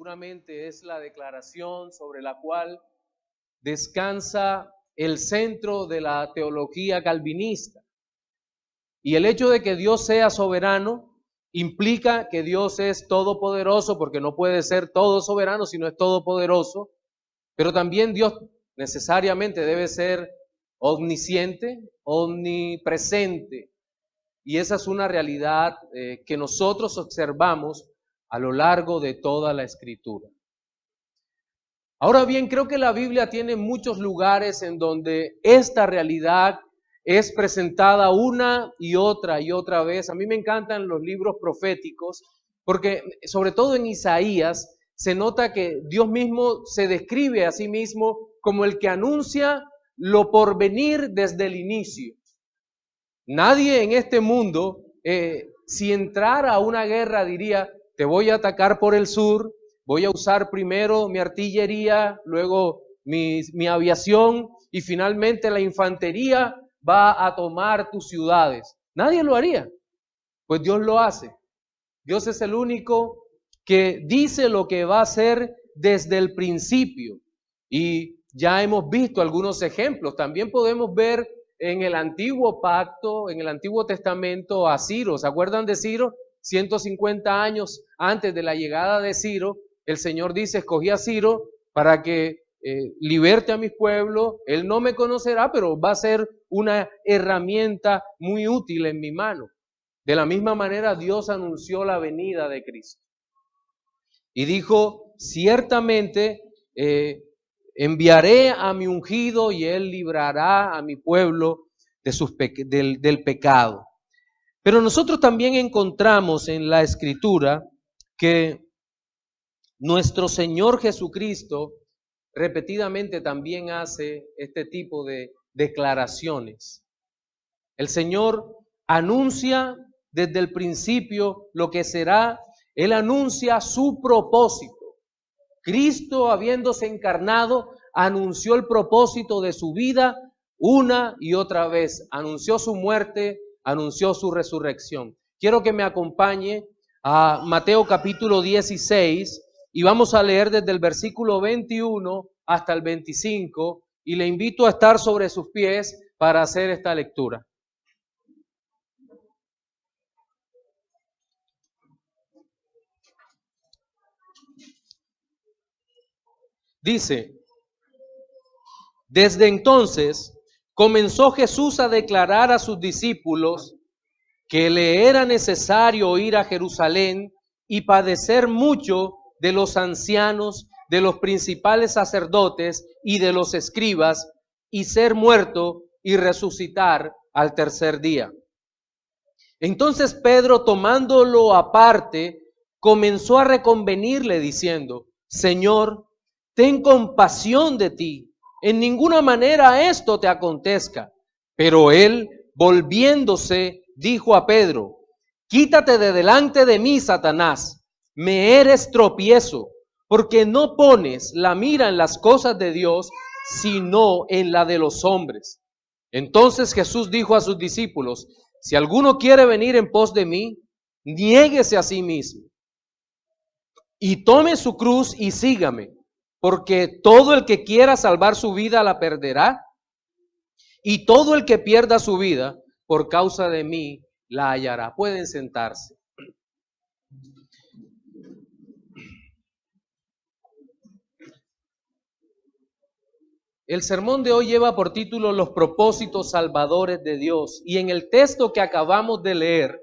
seguramente es la declaración sobre la cual descansa el centro de la teología calvinista. Y el hecho de que Dios sea soberano implica que Dios es todopoderoso, porque no puede ser todo soberano si no es todopoderoso, pero también Dios necesariamente debe ser omnisciente, omnipresente. Y esa es una realidad que nosotros observamos a lo largo de toda la Escritura. Ahora bien, creo que la Biblia tiene muchos lugares en donde esta realidad es presentada una y otra vez. A mí me encantan los libros proféticos porque, sobre todo en Isaías, se nota que Dios mismo se describe a sí mismo como el que anuncia lo por venir desde el inicio. Nadie en este mundo, si entrara a una guerra, diría: te voy a atacar por el sur, voy a usar primero mi artillería, luego mi aviación y finalmente la infantería va a tomar tus ciudades. Nadie lo haría, pues Dios lo hace. Dios es el único que dice lo que va a hacer desde el principio. Y ya hemos visto algunos ejemplos. También podemos ver en el antiguo pacto, en el Antiguo Testamento, a Ciro. ¿Se acuerdan de Ciro? 150 años antes de la llegada de Ciro, el Señor dice: escogí a Ciro para que liberte a mi pueblo. Él no me conocerá, pero va a ser una herramienta muy útil en mi mano. De la misma manera, Dios anunció la venida de Cristo. Y dijo: ciertamente enviaré a mi ungido y él librará a mi pueblo de del pecado. Pero nosotros también encontramos en la Escritura que nuestro Señor Jesucristo repetidamente también hace este tipo de declaraciones. El Señor anuncia desde el principio lo que será. Él anuncia su propósito. Cristo, habiéndose encarnado, anunció el propósito de su vida una y otra vez. Anunció su muerte, anunció su resurrección. Quiero que me acompañe a Mateo capítulo 16 y vamos a leer desde el versículo 21 hasta el 25 y le invito a estar sobre sus pies para hacer esta lectura. Dice: desde entonces comenzó Jesús a declarar a sus discípulos que le era necesario ir a Jerusalén y padecer mucho de los ancianos, de los principales sacerdotes y de los escribas, y ser muerto y resucitar al tercer día. Entonces Pedro, tomándolo aparte, comenzó a reconvenirle diciendo: Señor, ten compasión de ti, en ninguna manera esto te acontezca. Pero él, volviéndose, dijo a Pedro: quítate de delante de mí, Satanás, me eres tropiezo, porque no pones la mira en las cosas de Dios, sino en la de los hombres. Entonces Jesús dijo a sus discípulos: si alguno quiere venir en pos de mí, niéguese a sí mismo y tome su cruz y sígame. Porque todo el que quiera salvar su vida la perderá, y todo el que pierda su vida por causa de mí la hallará. Pueden sentarse. El sermón de hoy lleva por título Los propósitos salvadores de Dios. Y en el texto que acabamos de leer,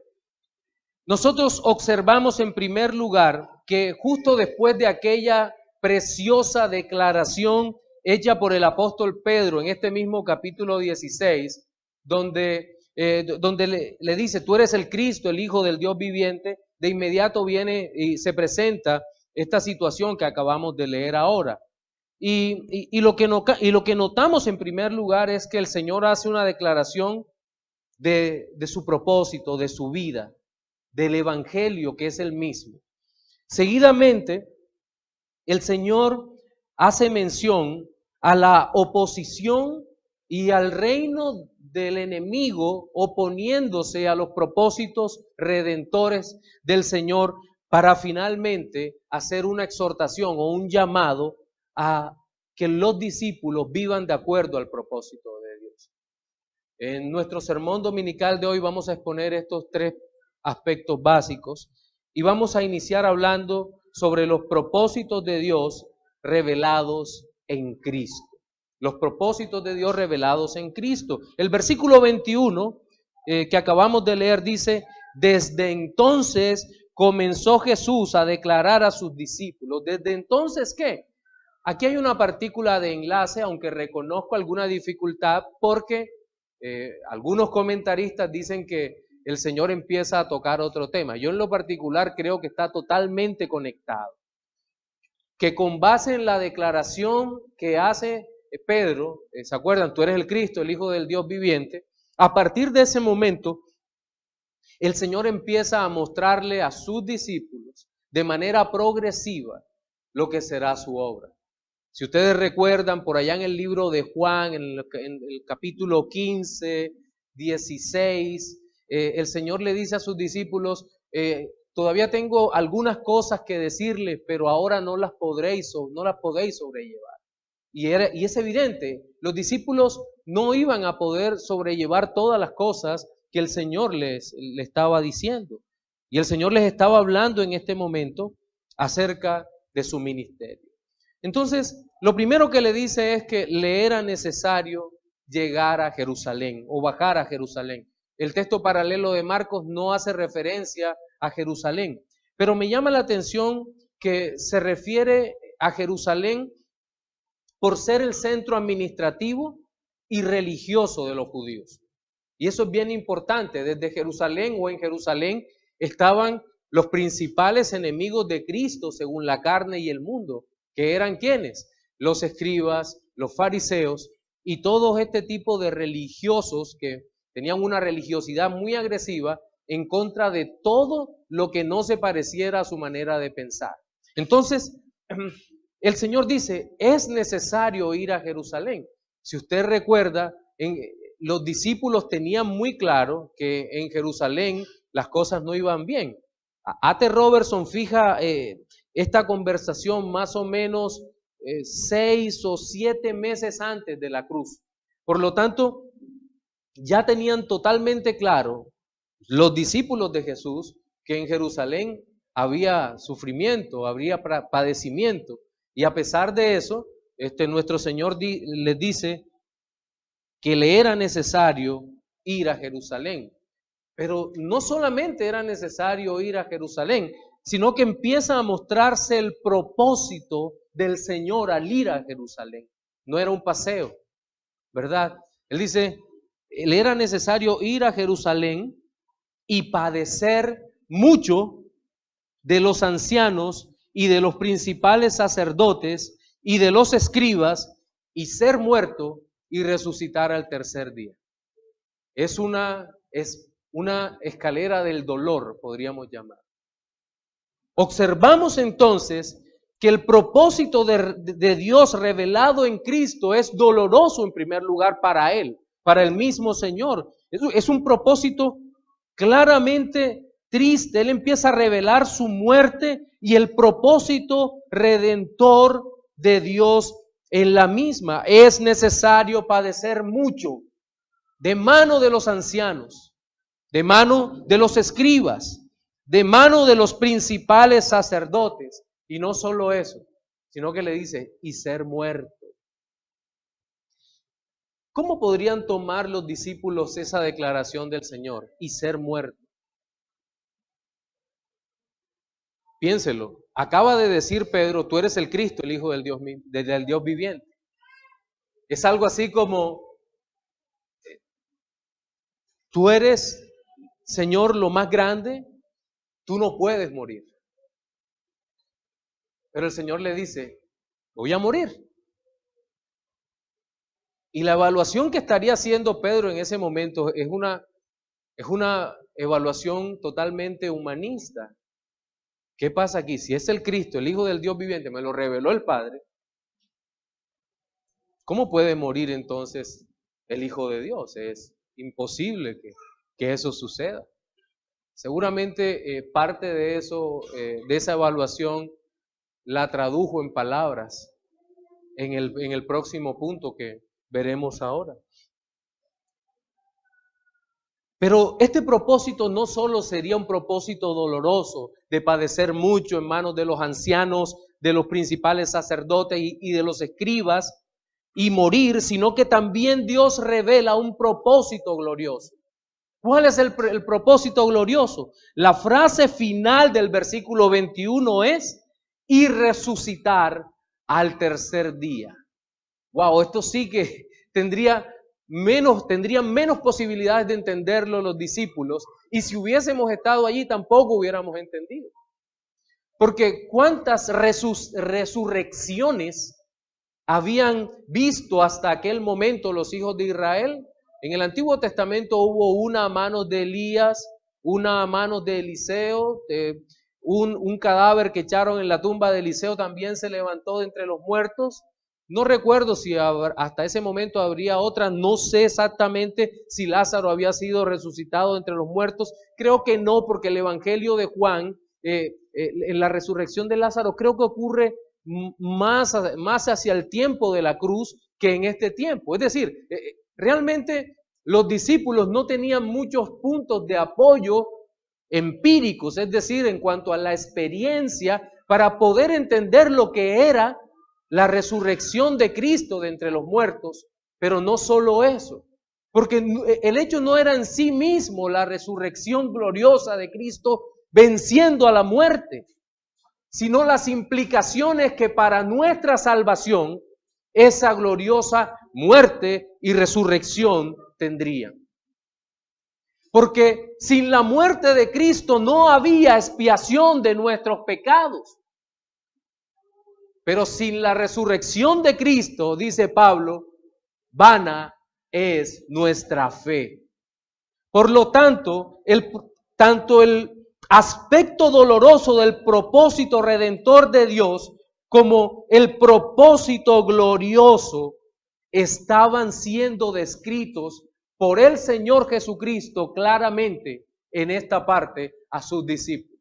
nosotros observamos en primer lugar que justo después de aquella preciosa declaración hecha por el apóstol Pedro en este mismo capítulo 16, donde le dice: tú eres el Cristo, el Hijo del Dios viviente, de inmediato viene y se presenta esta situación que acabamos de leer ahora. Y lo que notamos en primer lugar es que el Señor hace una declaración de su propósito, de su vida, del Evangelio que es el mismo. Seguidamente, el Señor hace mención a la oposición y al reino del enemigo oponiéndose a los propósitos redentores del Señor para finalmente hacer una exhortación o un llamado a que los discípulos vivan de acuerdo al propósito de Dios. En nuestro sermón dominical de hoy vamos a exponer estos tres aspectos básicos y vamos a iniciar hablando sobre los propósitos de Dios revelados en Cristo. Los propósitos de Dios revelados en Cristo. El versículo 21 que acabamos de leer dice: desde entonces comenzó Jesús a declarar a sus discípulos. ¿Desde entonces qué? Aquí hay una partícula de enlace, aunque reconozco alguna dificultad, porque algunos comentaristas dicen que el Señor empieza a tocar otro tema. Yo en lo particular creo que está totalmente conectado. Que con base en la declaración que hace Pedro, ¿se acuerdan? Tú eres el Cristo, el Hijo del Dios viviente. A partir de ese momento, el Señor empieza a mostrarle a sus discípulos de manera progresiva lo que será su obra. Si ustedes recuerdan, por allá en el libro de Juan, en el capítulo 15, 16, el Señor le dice a sus discípulos, todavía tengo algunas cosas que decirles, pero ahora no las podéis sobrellevar. Y es evidente, los discípulos no iban a poder sobrellevar todas las cosas que el Señor les estaba diciendo. Y el Señor les estaba hablando en este momento acerca de su ministerio. Entonces, lo primero que le dice es que le era necesario llegar a Jerusalén o bajar a Jerusalén. El texto paralelo de Marcos no hace referencia a Jerusalén, pero me llama la atención que se refiere a Jerusalén por ser el centro administrativo y religioso de los judíos. Y eso es bien importante. Desde Jerusalén o en Jerusalén estaban los principales enemigos de Cristo según la carne y el mundo, que eran ¿quiénes? Los escribas, los fariseos y todo este tipo de religiosos que tenían una religiosidad muy agresiva en contra de todo lo que no se pareciera a su manera de pensar. Entonces, el Señor dice, es necesario ir a Jerusalén. Si usted recuerda, los discípulos tenían muy claro que en Jerusalén las cosas no iban bien. A.T. Robertson fija esta conversación más o menos 6 o 7 meses antes de la cruz. Por lo tanto, ya tenían totalmente claro los discípulos de Jesús que en Jerusalén había sufrimiento, habría padecimiento. Y a pesar de eso, nuestro Señor les dice que le era necesario ir a Jerusalén. Pero no solamente era necesario ir a Jerusalén, sino que empieza a mostrarse el propósito del Señor al ir a Jerusalén. No era un paseo, ¿verdad? Él dice, le era necesario ir a Jerusalén y padecer mucho de los ancianos y de los principales sacerdotes y de los escribas y ser muerto y resucitar al tercer día. Es una escalera del dolor, podríamos llamar. Observamos entonces que el propósito de Dios revelado en Cristo es doloroso en primer lugar para Él, para el mismo Señor. Es un propósito claramente triste. Él empieza a revelar su muerte y el propósito redentor de Dios en la misma. Es necesario padecer mucho de mano de los ancianos, de mano de los escribas, de mano de los principales sacerdotes. Y no solo eso, sino que le dice, y ser muerto. ¿Cómo podrían tomar los discípulos esa declaración del Señor? Y ser muerto. Piénselo. Acaba de decir Pedro, tú eres el Cristo, el Hijo del Dios viviente. Es algo así como, tú eres, Señor, lo más grande, tú no puedes morir. Pero el Señor le dice, voy a morir. Y la evaluación que estaría haciendo Pedro en ese momento es una evaluación totalmente humanista. ¿Qué pasa aquí? Si es el Cristo, el Hijo del Dios viviente, me lo reveló el Padre, ¿cómo puede morir entonces el Hijo de Dios? Es imposible que eso suceda. Seguramente parte de eso, de esa evaluación, la tradujo en palabras en el próximo punto que veremos ahora. Pero este propósito no solo sería un propósito doloroso de padecer mucho en manos de los ancianos, de los principales sacerdotes y de los escribas y morir, sino que también Dios revela un propósito glorioso. ¿Cuál es el propósito glorioso? La frase final del versículo 21 es: y resucitar al tercer día. Wow, esto sí que tendrían menos posibilidades de entenderlo los discípulos, y si hubiésemos estado allí tampoco hubiéramos entendido. Porque ¿cuántas resurrecciones habían visto hasta aquel momento los hijos de Israel? En el Antiguo Testamento hubo una a manos de Elías, una a manos de Eliseo, un cadáver que echaron en la tumba de Eliseo también se levantó de entre los muertos. No recuerdo si hasta ese momento habría otra, no sé exactamente si Lázaro había sido resucitado entre los muertos. Creo que no, porque el Evangelio de Juan, en la resurrección de Lázaro, creo que ocurre más hacia el tiempo de la cruz que en este tiempo. Es decir, realmente los discípulos no tenían muchos puntos de apoyo empíricos, es decir, en cuanto a la experiencia, para poder entender lo que era la resurrección de Cristo de entre los muertos. Pero no solo eso, porque el hecho no era en sí mismo la resurrección gloriosa de Cristo venciendo a la muerte, sino las implicaciones que para nuestra salvación esa gloriosa muerte y resurrección tendrían. Porque sin la muerte de Cristo no había expiación de nuestros pecados. Pero sin la resurrección de Cristo, dice Pablo, vana es nuestra fe. Por lo tanto, tanto el aspecto doloroso del propósito redentor de Dios como el propósito glorioso estaban siendo descritos por el Señor Jesucristo claramente en esta parte a sus discípulos.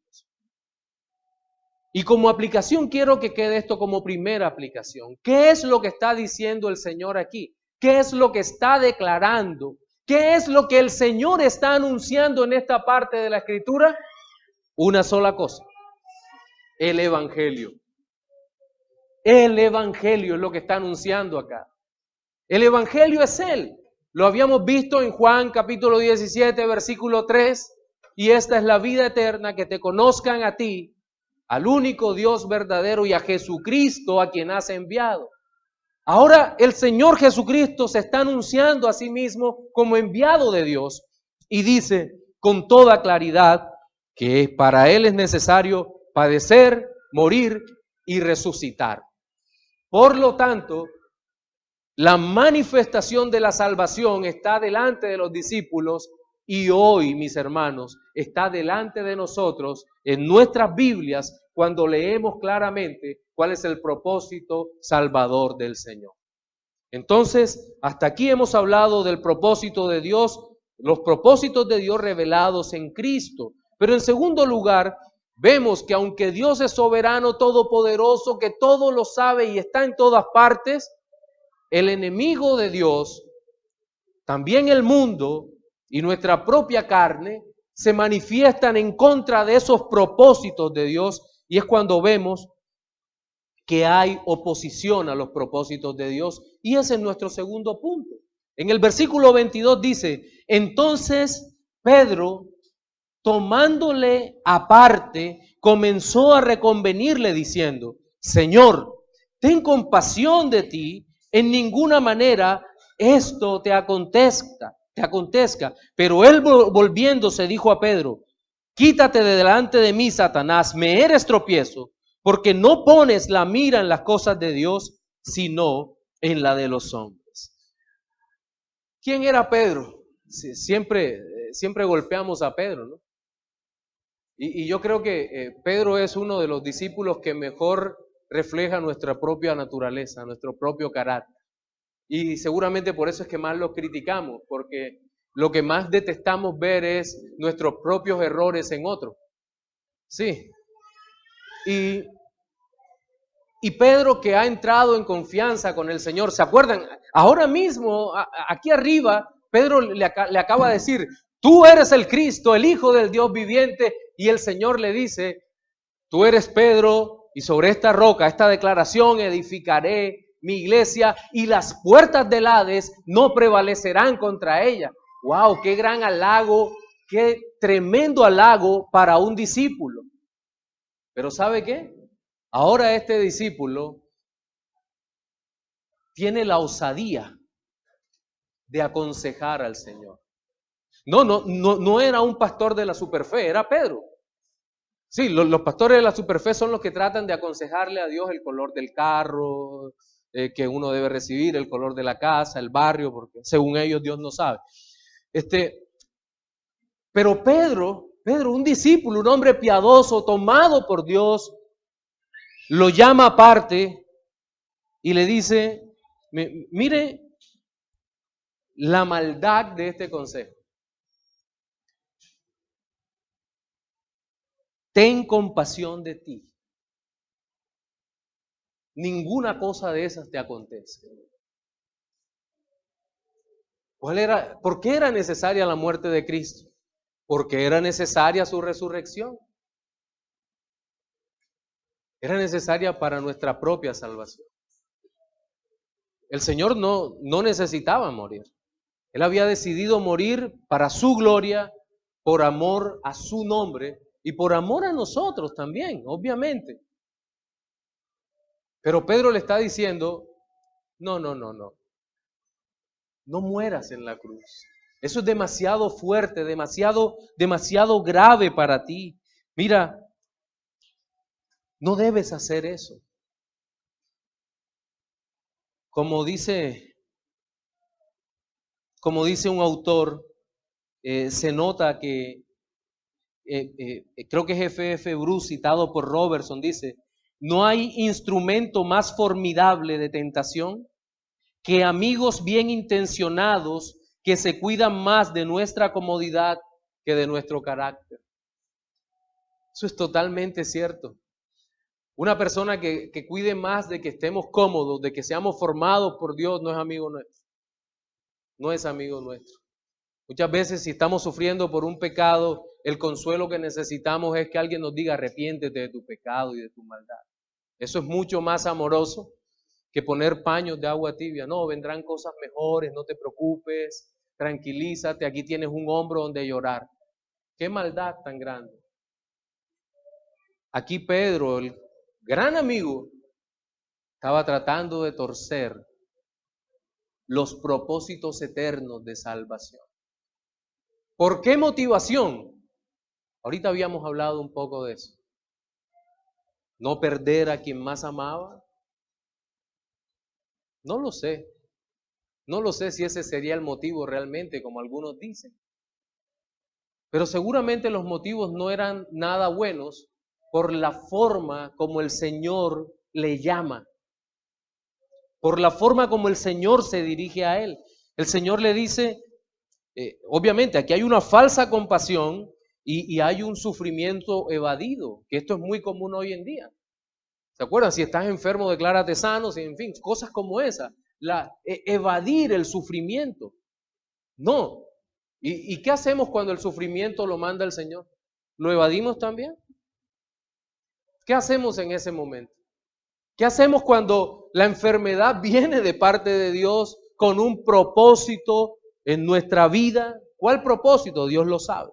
Y como aplicación quiero que quede esto como primera aplicación. ¿Qué es lo que está diciendo el Señor aquí? ¿Qué es lo que está declarando? ¿Qué es lo que el Señor está anunciando en esta parte de la Escritura? Una sola cosa: el Evangelio. El Evangelio es lo que está anunciando acá. El Evangelio es Él. Lo habíamos visto en Juan capítulo 17, versículo 3. Y esta es la vida eterna, que te conozcan a ti, al único Dios verdadero, y a Jesucristo a quien has enviado. Ahora el Señor Jesucristo se está anunciando a sí mismo como enviado de Dios y dice con toda claridad que para Él es necesario padecer, morir y resucitar. Por lo tanto, la manifestación de la salvación está delante de los discípulos y hoy, mis hermanos, está delante de nosotros en nuestras Biblias cuando leemos claramente cuál es el propósito salvador del Señor. Entonces, hasta aquí hemos hablado del propósito de Dios, los propósitos de Dios revelados en Cristo. Pero en segundo lugar, vemos que aunque Dios es soberano, todopoderoso, que todo lo sabe y está en todas partes, el enemigo de Dios, también el mundo y nuestra propia carne, se manifiestan en contra de esos propósitos de Dios, y es cuando vemos que hay oposición a los propósitos de Dios, y ese es nuestro segundo punto. En el versículo 22 dice: entonces Pedro, tomándole aparte, comenzó a reconvenirle diciendo: Señor, ten compasión de ti, en ninguna manera esto te acontezca. Pero él, volviéndose, dijo a Pedro: quítate de delante de mí, Satanás, me eres tropiezo, porque no pones la mira en las cosas de Dios, sino en la de los hombres. ¿Quién era Pedro? Siempre golpeamos a Pedro, ¿no? Y yo creo que Pedro es uno de los discípulos que mejor refleja nuestra propia naturaleza, nuestro propio carácter. Y seguramente por eso es que más los criticamos, porque lo que más detestamos ver es nuestros propios errores en otros. Sí. Y Pedro, que ha entrado en confianza con el Señor, ¿se acuerdan? Ahora mismo, aquí arriba, Pedro le acaba de decir, tú eres el Cristo, el Hijo del Dios viviente, y el Señor le dice, tú eres Pedro, y sobre esta roca, esta declaración, edificaré mi iglesia, y las puertas del Hades no prevalecerán contra ella. ¡Wow! ¡Qué gran halago! ¡Qué tremendo halago para un discípulo! Pero ¿sabe qué? Ahora este discípulo tiene la osadía de aconsejar al Señor. No era un pastor de la superfe, era Pedro. Sí, los pastores de la superfe son los que tratan de aconsejarle a Dios el color del carro que uno debe recibir, el color de la casa, el barrio, porque según ellos Dios no sabe. Pero Pedro, un discípulo, un hombre piadoso, tomado por Dios, lo llama aparte y le dice, mire la maldad de este consejo. Ten compasión de ti. Ninguna cosa de esas te acontece. ¿Por qué era necesaria la muerte de Cristo? Porque era necesaria su resurrección. Era necesaria para nuestra propia salvación. El Señor no necesitaba morir. Él había decidido morir para su gloria, por amor a su nombre y por amor a nosotros también, obviamente. Pero Pedro le está diciendo, no mueras en la cruz. Eso es demasiado fuerte, demasiado grave para ti. Mira, no debes hacer eso. Como dice un autor, se nota que, creo que es F.F. Bruce, citado por Robertson, dice, no hay instrumento más formidable de tentación que amigos bien intencionados que se cuidan más de nuestra comodidad que de nuestro carácter. Eso es totalmente cierto. Una persona que cuide más de que estemos cómodos, de que seamos formados por Dios, no es amigo nuestro. No es amigo nuestro. Muchas veces si estamos sufriendo por un pecado, el consuelo que necesitamos es que alguien nos diga arrepiéntete de tu pecado y de tu maldad. Eso es mucho más amoroso que poner paños de agua tibia. No, vendrán cosas mejores, no te preocupes, tranquilízate, aquí tienes un hombro donde llorar. Qué maldad tan grande. Aquí Pedro, el gran amigo, estaba tratando de torcer los propósitos eternos de salvación. ¿Por qué motivación? Ahorita habíamos hablado un poco de eso. ¿No perder a quien más amaba? No lo sé. No lo sé si ese sería el motivo realmente, como algunos dicen. Pero seguramente los motivos no eran nada buenos por la forma como el Señor le llama, por la forma como el Señor se dirige a él. El Señor le dice, obviamente aquí hay una falsa compasión y hay un sufrimiento evadido, que esto es muy común hoy en día. ¿Se acuerdan? Si estás enfermo, declárate sano, en fin, cosas como esa. Evadir el sufrimiento. No. ¿Y qué hacemos cuando el sufrimiento lo manda el Señor? ¿Lo evadimos también? ¿Qué hacemos en ese momento? ¿Qué hacemos cuando la enfermedad viene de parte de Dios con un propósito en nuestra vida? ¿Cuál propósito? Dios lo sabe.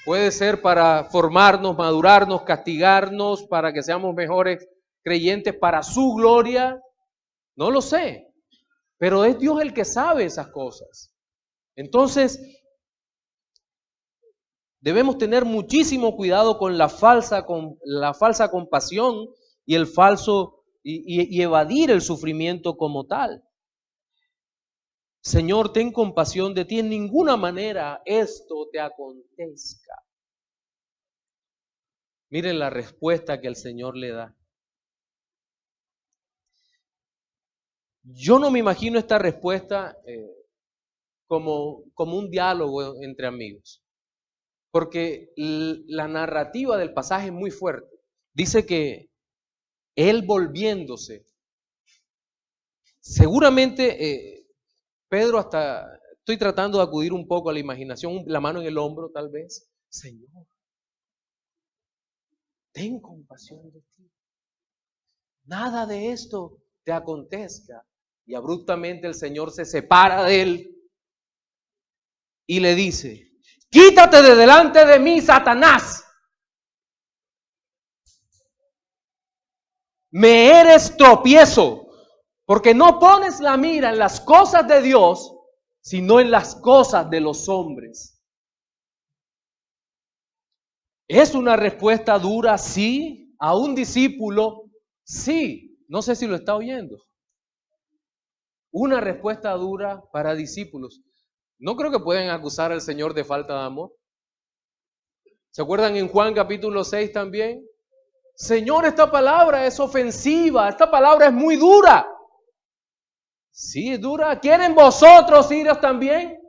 Puede ser para formarnos, madurarnos, castigarnos, para que seamos mejores creyentes, para su gloria. No lo sé, pero es Dios el que sabe esas cosas. Entonces, debemos tener muchísimo cuidado con la falsa compasión y el falso y evadir el sufrimiento como tal. Señor, ten compasión de ti, en ninguna manera esto te acontezca. Miren la respuesta que el Señor le da. Yo no me imagino esta respuesta como un diálogo entre amigos. Porque la narrativa del pasaje es muy fuerte. Dice que él volviéndose, seguramente Pedro estoy tratando de acudir un poco a la imaginación, la mano en el hombro tal vez. Señor, ten compasión de ti. Nada de esto te acontezca. Y abruptamente el Señor se separa de él y le dice, quítate de delante de mí, Satanás. Me eres tropiezo, porque no pones la mira en las cosas de Dios, sino en las cosas de los hombres. ¿Es una respuesta dura? Sí. ¿A un discípulo? Sí. No sé si lo está oyendo. Una respuesta dura para discípulos. No creo que pueden acusar al Señor de falta de amor. ¿Se acuerdan en Juan capítulo 6 también? Señor, esta palabra es ofensiva, esta palabra es muy dura. Sí, es dura. ¿Quieren vosotros iros también?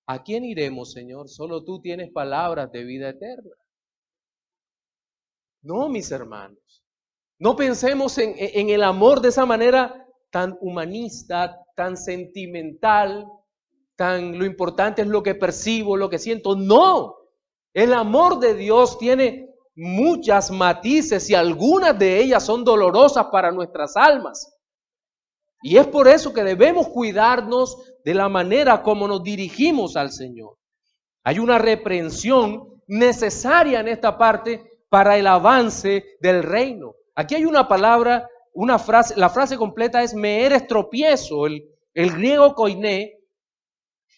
¿A quién iremos, Señor? Solo tú tienes palabras de vida eterna. No, mis hermanos. No pensemos en el amor de esa manera tan humanista, tan sentimental, tan lo importante es lo que percibo, lo que siento. No, el amor de Dios tiene muchas matices y algunas de ellas son dolorosas para nuestras almas. Y es por eso que debemos cuidarnos de la manera como nos dirigimos al Señor. Hay una reprensión necesaria en esta parte para el avance del reino. Aquí hay una palabra, una frase, la frase completa es me eres tropiezo. El griego koiné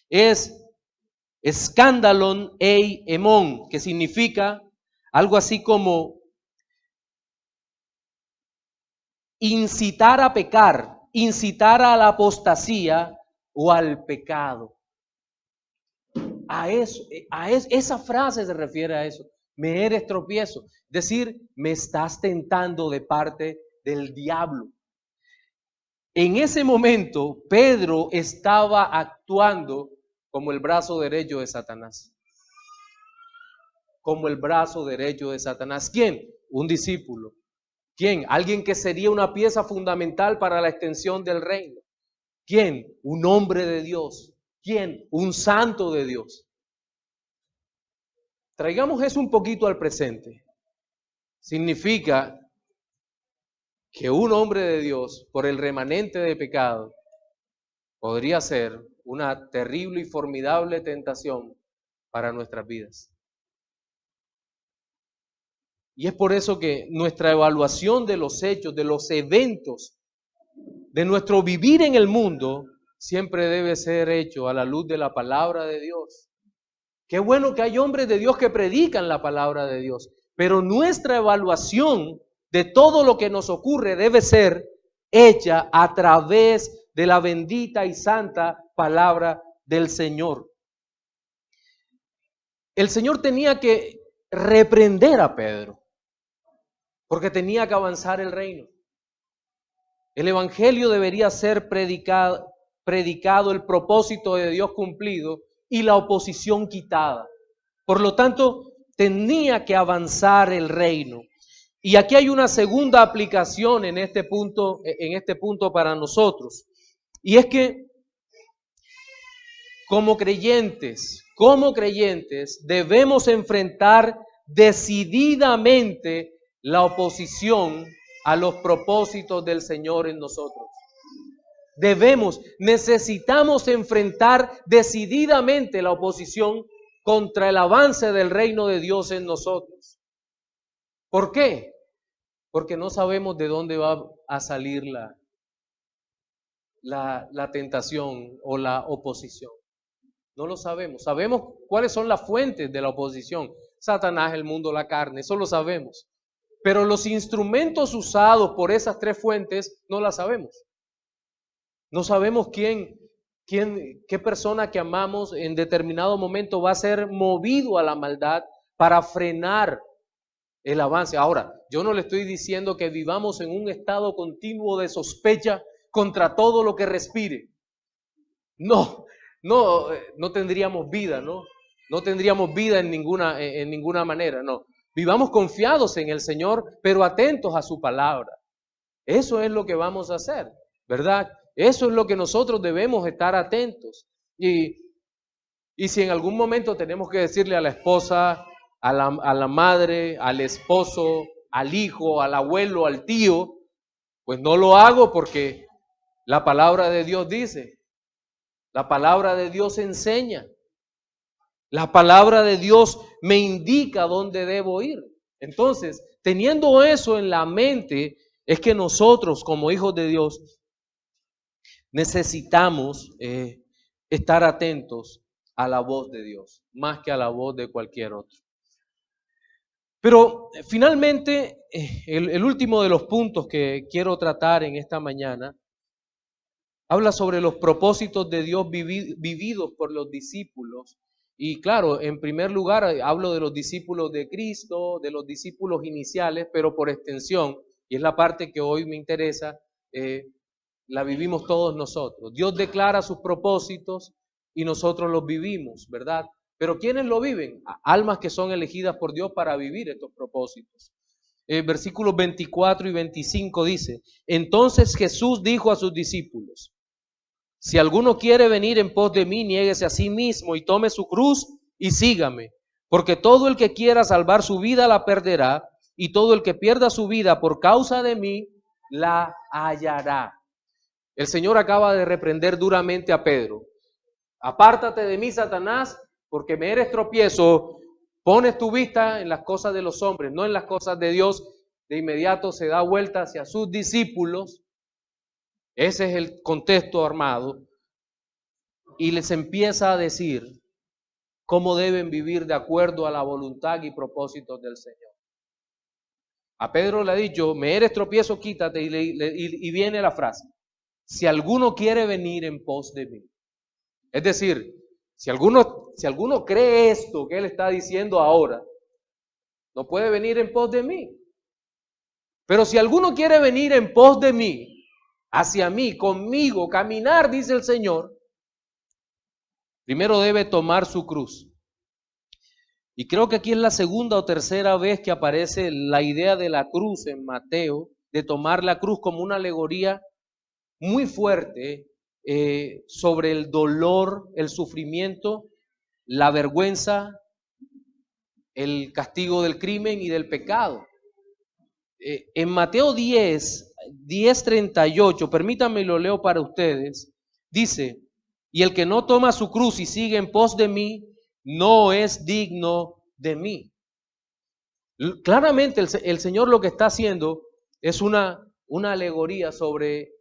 es escandalon ei emon, que significa algo así como incitar a pecar, incitar a la apostasía o al pecado. Esa frase se refiere a eso. Me eres tropiezo. Es decir, me estás tentando de parte del diablo. En ese momento, Pedro estaba actuando como el brazo derecho de Satanás. Como el brazo derecho de Satanás. ¿Quién? Un discípulo. ¿Quién? Alguien que sería una pieza fundamental para la extensión del reino. ¿Quién? Un hombre de Dios. ¿Quién? Un santo de Dios. Traigamos eso un poquito al presente. Significa que un hombre de Dios, por el remanente de pecado, podría ser una terrible y formidable tentación para nuestras vidas. Y es por eso que nuestra evaluación de los hechos, de los eventos, de nuestro vivir en el mundo, siempre debe ser hecho a la luz de la palabra de Dios. Qué bueno que hay hombres de Dios que predican la palabra de Dios, pero nuestra evaluación de todo lo que nos ocurre debe ser hecha a través de la bendita y santa palabra del Señor. El Señor tenía que reprender a Pedro, porque tenía que avanzar el reino. El evangelio debería ser predicado, el propósito de Dios cumplido y la oposición quitada. Por lo tanto, tenía que avanzar el reino. Y aquí hay una segunda aplicación en este punto para nosotros. Y es que como creyentes debemos enfrentar decididamente la oposición a los propósitos del Señor en nosotros. Necesitamos enfrentar decididamente la oposición contra el avance del reino de Dios en nosotros. ¿Por qué? Porque no sabemos de dónde va a salir la tentación o la oposición. No lo sabemos. Sabemos cuáles son las fuentes de la oposición. Satanás, el mundo, la carne, eso lo sabemos. Pero los instrumentos usados por esas tres fuentes no las sabemos. No sabemos qué persona que amamos en determinado momento va a ser movido a la maldad para frenar el avance. Ahora, yo no le estoy diciendo que vivamos en un estado continuo de sospecha contra todo lo que respire. No, no tendríamos vida, ¿no? No tendríamos vida en ninguna manera, no. Vivamos confiados en el Señor, pero atentos a su palabra. Eso es lo que vamos a hacer, ¿verdad? Eso es lo que nosotros debemos estar atentos. Y si en algún momento tenemos que decirle a la esposa, a la madre, al esposo, al hijo, al abuelo, al tío, pues no lo hago porque la palabra de Dios dice, la palabra de Dios enseña, la palabra de Dios me indica dónde debo ir. Entonces, teniendo eso en la mente, es que nosotros como hijos de Dios necesitamos estar atentos a la voz de Dios, más que a la voz de cualquier otro. Pero finalmente, el último de los puntos que quiero tratar en esta mañana, habla sobre los propósitos de Dios vividos por los discípulos. Y claro, en primer lugar hablo de los discípulos de Cristo, de los discípulos iniciales, pero por extensión, y es la parte que hoy me interesa, la vivimos todos nosotros. Dios declara sus propósitos y nosotros los vivimos, ¿verdad? Pero ¿quiénes lo viven? Almas que son elegidas por Dios para vivir estos propósitos. Versículos 24 y 25 dice, entonces Jesús dijo a sus discípulos, si alguno quiere venir en pos de mí, niéguese a sí mismo y tome su cruz y sígame, porque todo el que quiera salvar su vida la perderá, y todo el que pierda su vida por causa de mí la hallará. El Señor acaba de reprender duramente a Pedro. Apártate de mí, Satanás, porque me eres tropiezo. Pones tu vista en las cosas de los hombres, no en las cosas de Dios. De inmediato se da vuelta hacia sus discípulos. Ese es el contexto armado. Y les empieza a decir cómo deben vivir de acuerdo a la voluntad y propósitos del Señor. A Pedro le ha dicho, me eres tropiezo, quítate. Y viene la frase, si alguno quiere venir en pos de mí. Es decir, si alguno cree esto que él está diciendo ahora, no puede venir en pos de mí. Pero si alguno quiere venir en pos de mí, hacia mí, conmigo, caminar, dice el Señor, primero debe tomar su cruz. Y creo que aquí es la segunda o tercera vez que aparece la idea de la cruz en Mateo, de tomar la cruz como una alegoría muy fuerte sobre el dolor, el sufrimiento, la vergüenza, el castigo del crimen y del pecado. En Mateo 10:38, permítanme lo leo para ustedes, dice, y el que no toma su cruz y sigue en pos de mí, no es digno de mí. Claramente el Señor lo que está haciendo es una alegoría sobre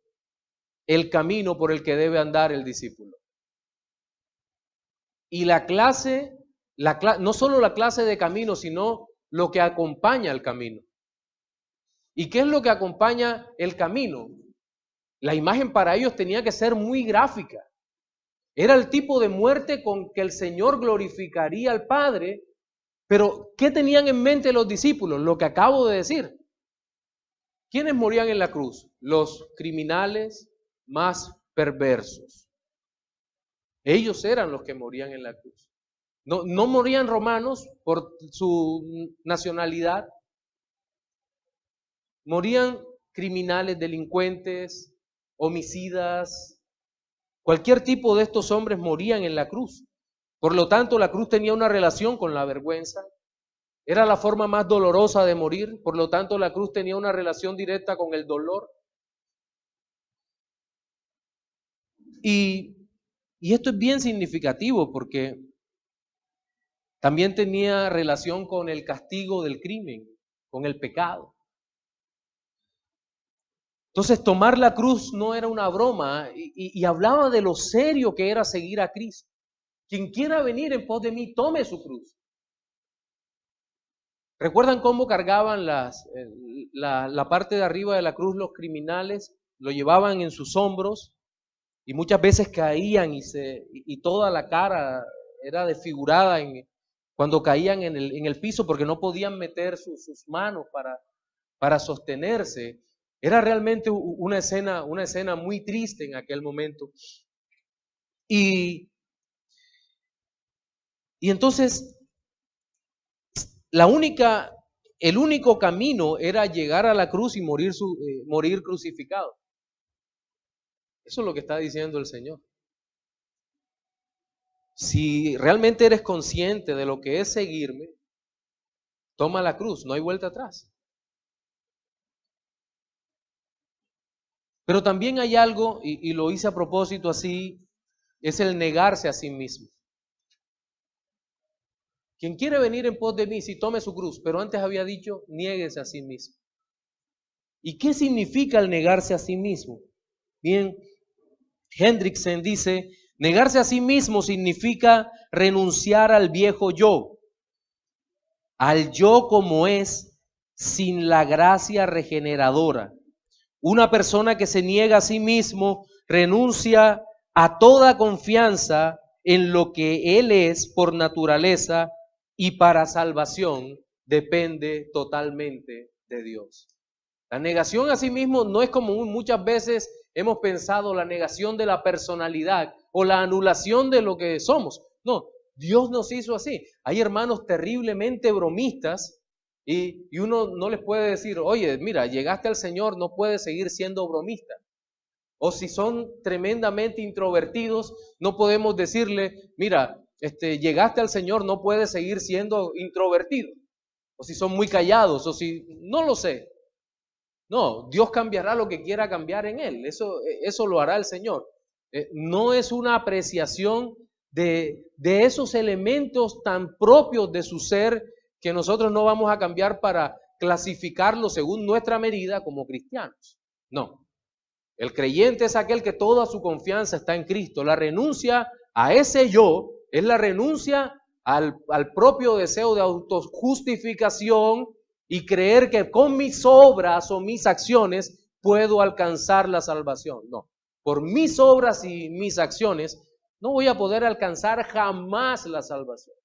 el camino por el que debe andar el discípulo. Y no solo la clase de camino, sino lo que acompaña el camino. ¿Y qué es lo que acompaña el camino? La imagen para ellos tenía que ser muy gráfica. Era el tipo de muerte con que el Señor glorificaría al Padre. Pero, ¿qué tenían en mente los discípulos? Lo que acabo de decir. ¿Quiénes morían en la cruz? Los criminales más perversos. Ellos eran los que morían en la cruz. No morían romanos por su nacionalidad. Morían criminales, delincuentes, homicidas. Cualquier tipo de estos hombres morían en la cruz. Por lo tanto, la cruz tenía una relación con la vergüenza. Era la forma más dolorosa de morir. Por lo tanto, la cruz tenía una relación directa con el dolor. Y esto es bien significativo porque también tenía relación con el castigo del crimen, con el pecado. Entonces, tomar la cruz no era una broma y hablaba de lo serio que era seguir a Cristo. Quien quiera venir en pos de mí, tome su cruz. ¿Recuerdan cómo cargaban la parte de arriba de la cruz los criminales? Lo llevaban en sus hombros y muchas veces caían y toda la cara era desfigurada cuando caían en el piso porque no podían meter sus manos para sostenerse. Era realmente una escena muy triste en aquel momento. Y Y entonces, el único camino era llegar a la cruz y morir crucificado. Eso es lo que está diciendo el Señor. Si realmente eres consciente de lo que es seguirme, toma la cruz, no hay vuelta atrás. Pero también hay algo, y lo hice a propósito así, es el negarse a sí mismo. Quien quiere venir en pos de mí, sí, tome su cruz, pero antes había dicho, niéguese a sí mismo. ¿Y qué significa el negarse a sí mismo? Bien, Hendrickson dice, negarse a sí mismo significa renunciar al viejo yo, al yo como es, sin la gracia regeneradora. Una persona que se niega a sí mismo renuncia a toda confianza en lo que él es por naturaleza y para salvación depende totalmente de Dios. La negación a sí mismo no es como muchas veces hemos pensado, la negación de la personalidad o la anulación de lo que somos. No, Dios nos hizo así. Hay hermanos terriblemente bromistas y uno no les puede decir, oye, mira, llegaste al Señor, no puedes seguir siendo bromista. O si son tremendamente introvertidos, no podemos decirle, mira, llegaste al Señor, no puedes seguir siendo introvertido. O si son muy callados, o si, no lo sé. No, Dios cambiará lo que quiera cambiar en él. Eso lo hará el Señor. No es una apreciación de esos elementos tan propios de su ser que nosotros no vamos a cambiar para clasificarlo según nuestra medida como cristianos. No. El creyente es aquel que toda su confianza está en Cristo. La renuncia a ese yo es la renuncia al propio deseo de autojustificación y creer que con mis obras o mis acciones puedo alcanzar la salvación. No, por mis obras y mis acciones no voy a poder alcanzar jamás la salvación.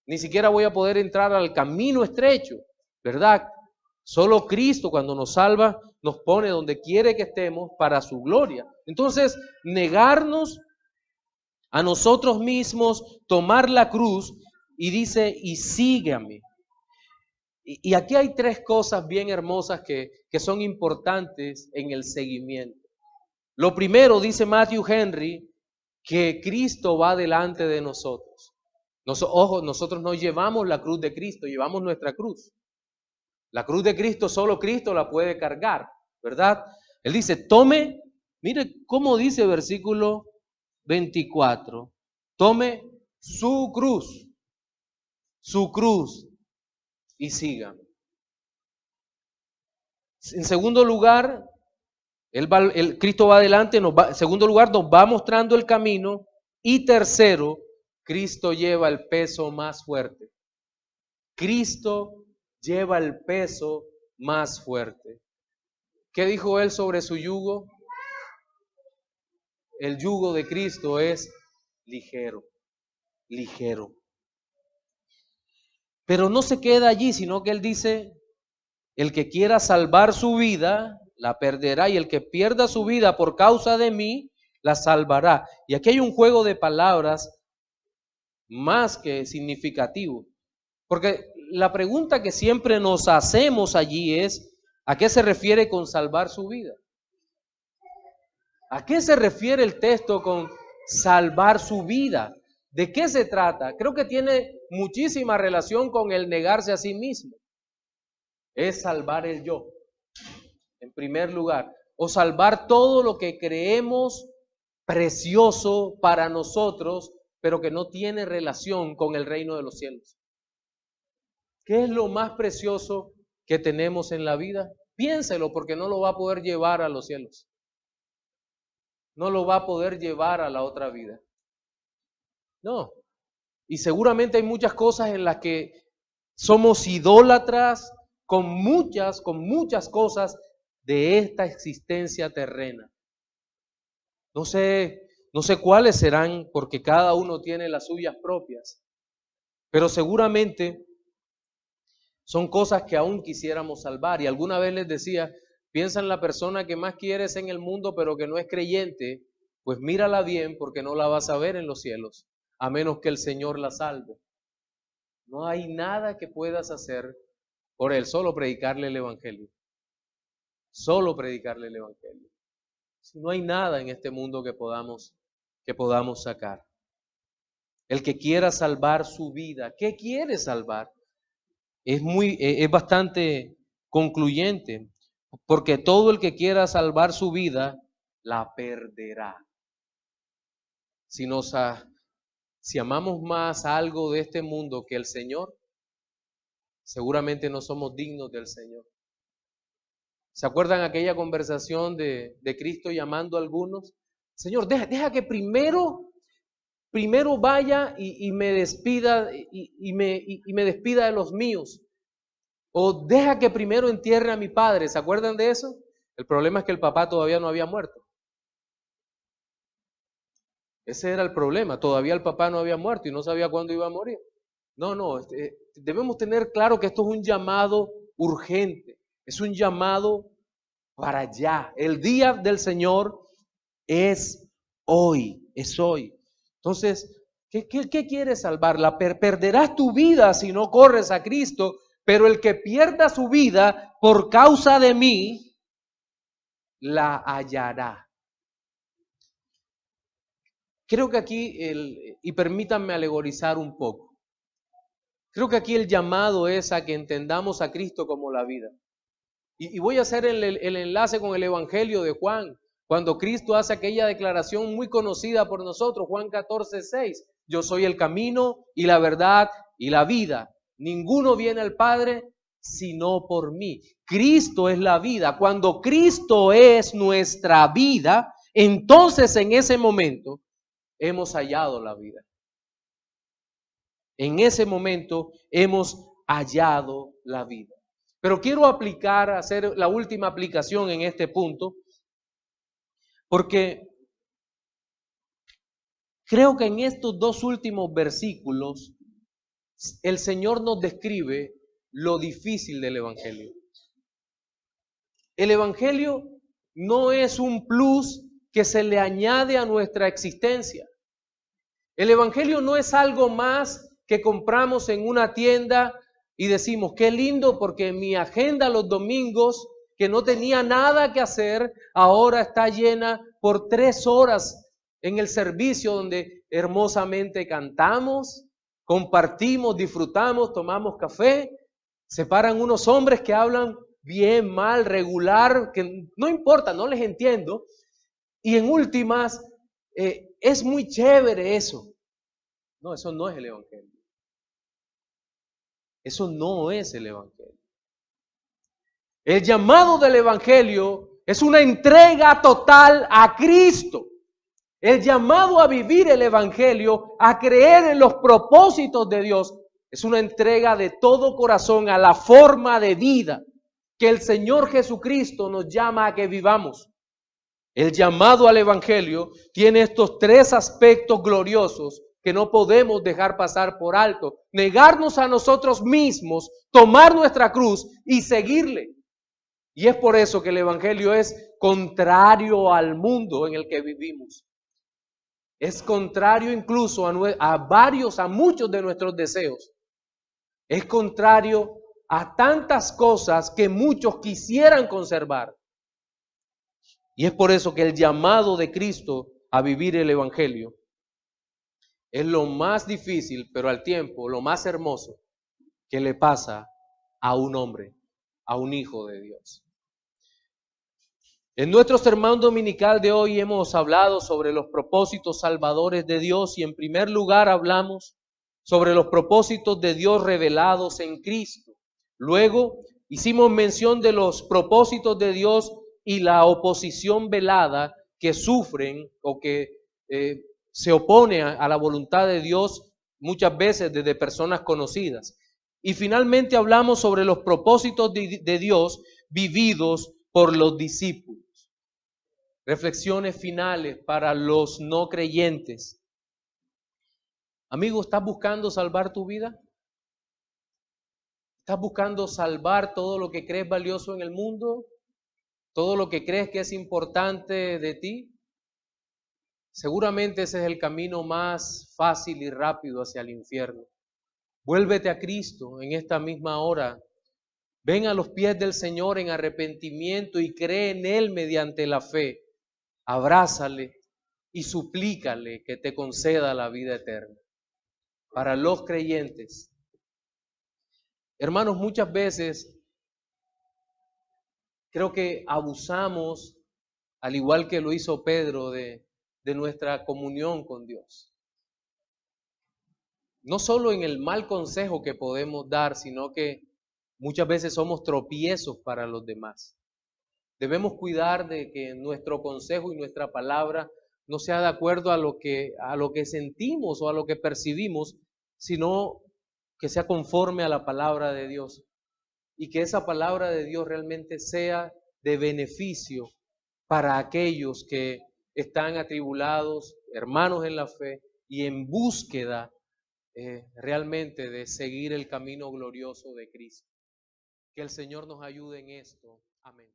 Ni siquiera voy a poder entrar al camino estrecho, ¿verdad? Solo Cristo cuando nos salva nos pone donde quiere que estemos para su gloria. Entonces, negarnos a nosotros mismos, tomar la cruz y dice, y sígueme. Y aquí hay tres cosas bien hermosas que son importantes en el seguimiento. Lo primero, dice Matthew Henry, que Cristo va delante de nosotros. Nosotros no llevamos la cruz de Cristo, llevamos nuestra cruz. La cruz de Cristo solo Cristo la puede cargar, ¿verdad? Él dice, tome, mire cómo dice versículo 24, tome su cruz y sígame. En segundo lugar, Cristo va adelante, en segundo lugar, nos va mostrando el camino. Y tercero, Cristo lleva el peso más fuerte. Cristo lleva el peso más fuerte. ¿Qué dijo él sobre su yugo? El yugo de Cristo es ligero, ligero. Pero no se queda allí, sino que él dice, el que quiera salvar su vida, la perderá, y el que pierda su vida por causa de mí, la salvará. Y aquí hay un juego de palabras más que significativo. Porque la pregunta que siempre nos hacemos allí es, ¿a qué se refiere con salvar su vida? ¿A qué se refiere el texto con salvar su vida? ¿De qué se trata? Creo que tiene muchísima relación con el negarse a sí mismo. Es salvar el yo, en primer lugar, o salvar todo lo que creemos precioso para nosotros, pero que no tiene relación con el reino de los cielos. ¿Qué es lo más precioso que tenemos en la vida? Piénselo, porque no lo va a poder llevar a los cielos. No lo va a poder llevar a la otra vida. No. Y seguramente hay muchas cosas en las que somos idólatras con muchas cosas de esta existencia terrena. No sé cuáles serán, porque cada uno tiene las suyas propias, pero seguramente son cosas que aún quisiéramos salvar. Y alguna vez les decía, piensa en la persona que más quieres en el mundo, pero que no es creyente, pues mírala bien, porque no la vas a ver en los cielos, a menos que el Señor la salve. No hay nada que puedas hacer por él, solo predicarle el Evangelio. Solo predicarle el Evangelio. Si no hay nada en este mundo que podamos sacar. El que quiera salvar su vida, ¿qué quiere salvar? Es bastante concluyente, porque todo el que quiera salvar su vida, la perderá. Si amamos más algo de este mundo que el Señor, seguramente no somos dignos del Señor. ¿Se acuerdan aquella conversación de Cristo llamando a algunos? Señor, deja que primero vaya y me despida y me despida de los míos. O deja que primero entierre a mi padre. ¿Se acuerdan de eso? El problema es que el papá todavía no había muerto. Ese era el problema. Todavía el papá no había muerto y no sabía cuándo iba a morir. No, debemos tener claro que esto es un llamado urgente. Es un llamado para allá. El día del Señor es hoy, es hoy. Entonces, ¿qué quieres salvar? Perderás tu vida si no corres a Cristo, pero el que pierda su vida por causa de mí, la hallará. Creo que aquí, y permítanme alegorizar un poco, creo que aquí el llamado es a que entendamos a Cristo como la vida. Y voy a hacer el enlace con el Evangelio de Juan, cuando Cristo hace aquella declaración muy conocida por nosotros, Juan 14:6, yo soy el camino y la verdad y la vida. Ninguno viene al Padre sino por mí. Cristo es la vida. Cuando Cristo es nuestra vida, entonces en ese momento hemos hallado la vida. En ese momento hemos hallado la vida. Pero quiero hacer la última aplicación en este punto, porque creo que en estos dos últimos versículos el Señor nos describe lo difícil del Evangelio. El Evangelio no es un plus que se le añade a nuestra existencia. El Evangelio no es algo más que compramos en una tienda y decimos, qué lindo porque mi agenda los domingos, que no tenía nada que hacer, ahora está llena por 3 horas en el servicio donde hermosamente cantamos, compartimos, disfrutamos, tomamos café. Se paran unos hombres que hablan bien, mal, regular, que no importa, no les entiendo. Y en últimas, es muy chévere eso. No, eso no es el Evangelio. Eso no es el Evangelio. El llamado del Evangelio es una entrega total a Cristo. El llamado a vivir el Evangelio, a creer en los propósitos de Dios, es una entrega de todo corazón a la forma de vida que el Señor Jesucristo nos llama a que vivamos. El llamado al Evangelio tiene estos 3 aspectos gloriosos que no podemos dejar pasar por alto. Negarnos a nosotros mismos, tomar nuestra cruz y seguirle. Y es por eso que el Evangelio es contrario al mundo en el que vivimos. Es contrario incluso a muchos de nuestros deseos. Es contrario a tantas cosas que muchos quisieran conservar. Y es por eso que el llamado de Cristo a vivir el Evangelio es lo más difícil, pero al tiempo lo más hermoso que le pasa a un hombre, a un hijo de Dios. En nuestro sermón dominical de hoy hemos hablado sobre los propósitos salvadores de Dios y en primer lugar hablamos sobre los propósitos de Dios revelados en Cristo. Luego hicimos mención de los propósitos de Dios y la oposición velada que sufren o que se opone a la voluntad de Dios muchas veces desde personas conocidas. Y finalmente hablamos sobre los propósitos de Dios vividos por los discípulos. Reflexiones finales para los no creyentes. Amigo, ¿estás buscando salvar tu vida? ¿Estás buscando salvar todo lo que crees valioso en el mundo? ¿Todo lo que crees que es importante de ti? Seguramente ese es el camino más fácil y rápido hacia el infierno. Vuélvete a Cristo en esta misma hora. Ven a los pies del Señor en arrepentimiento y cree en Él mediante la fe. Abrázale y suplícale que te conceda la vida eterna. Para los creyentes, hermanos, muchas veces creo que abusamos, al igual que lo hizo Pedro, de nuestra comunión con Dios. No solo en el mal consejo que podemos dar, sino que muchas veces somos tropiezos para los demás. Debemos cuidar de que nuestro consejo y nuestra palabra no sea de acuerdo a lo que sentimos o a lo que percibimos, sino que sea conforme a la palabra de Dios. Y que esa palabra de Dios realmente sea de beneficio para aquellos que están atribulados, hermanos en la fe, y en búsqueda realmente de seguir el camino glorioso de Cristo. Que el Señor nos ayude en esto. Amén.